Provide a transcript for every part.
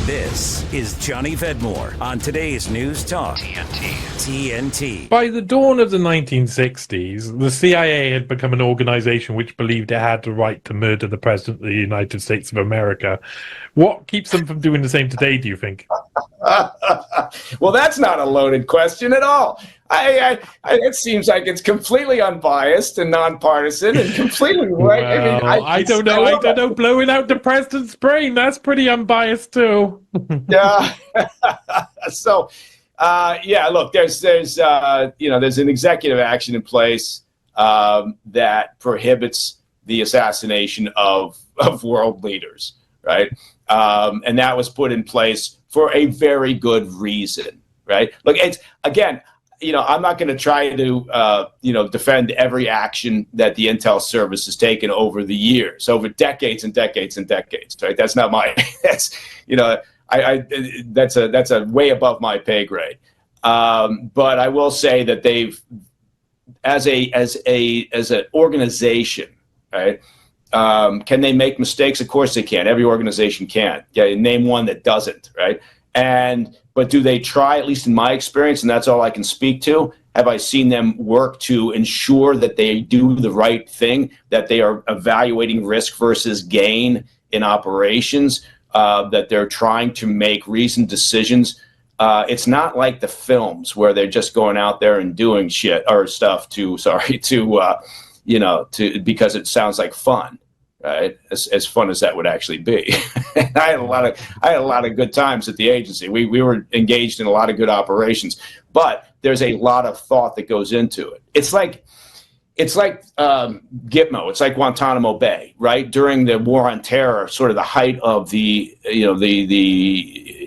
This is Johnny Vedmore on today's News Talk TNT. By the dawn of the 1960s, the CIA had become an organization which believed it had the right to murder the President of the United States of America. What keeps them from doing the same today, do you think? Well, that's not a loaded question at all. It seems like it's completely unbiased and nonpartisan and completely right. Well, I don't know. Blowing out the president's brain, that's pretty unbiased too. Yeah. So, look, there's an executive action in place that prohibits the assassination of world leaders, right? And that was put in place for a very good reason, right? Look, it's again. I'm not going to try to, defend every action that the intel service has taken over the years, over decades and decades and decades. Right? That's not my. That's that's a way above my pay grade. But I will say that they've, as an organization, right? Can they make mistakes? Of course they can. Every organization can. Yeah, name one that doesn't, right? But do they try, at least in my experience, and that's all I can speak to, have I seen them work to ensure that they do the right thing, that they are evaluating risk versus gain in operations, that they're trying to make reasoned decisions? It's not like the films where they're just going out there and doing shit or stuff because it sounds like fun. Right, as fun as that would actually be. I had a lot of good times at the agency. We were engaged in a lot of good operations, but there's a lot of thought that goes into it. It's like Gitmo. It's like Guantanamo Bay, right? During the War on Terror, sort of the height of the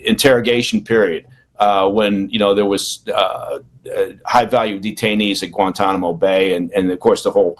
interrogation period, when there was high value detainees at Guantanamo Bay, and of course the whole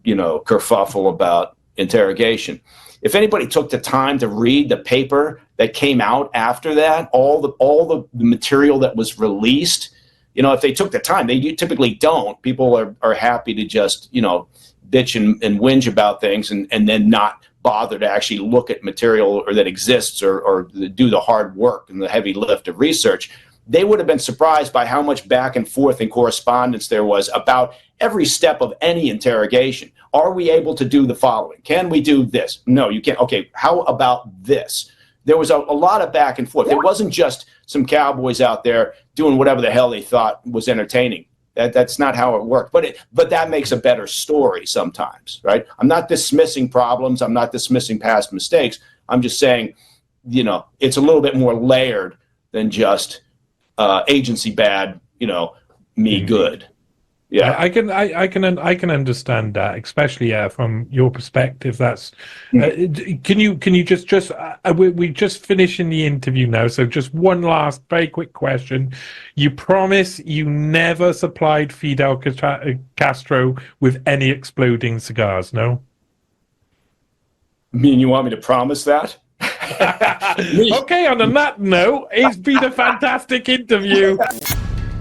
kerfuffle about interrogation. If anybody took the time to read the paper that came out after that, all the material that was released, if they took the time, they typically don't. People are happy to just bitch and whinge about things and then not bother to actually look at material or that exists or do the hard work and the heavy lift of research. They would have been surprised by how much back and forth and correspondence there was about every step of any interrogation. Are we able to do the following? Can we do this? No, you can't. Okay, how about this? There was a lot of back and forth. It wasn't just some cowboys out there doing whatever the hell they thought was entertaining. That's not how it worked. But that makes a better story sometimes, right? I'm not dismissing problems. I'm not dismissing past mistakes. I'm just saying, it's a little bit more layered than just agency bad, me good. Yeah, I can understand that, especially from your perspective. That's can you just we just finishing the interview now, so just one last very quick question. You promise you never supplied Fidel Castro with any exploding cigars, no? I mean, you want me to promise that? Okay, on that note, it's been a fantastic interview.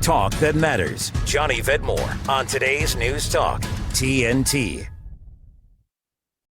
Talk that matters. Johnny Vedmore on today's News Talk TNT.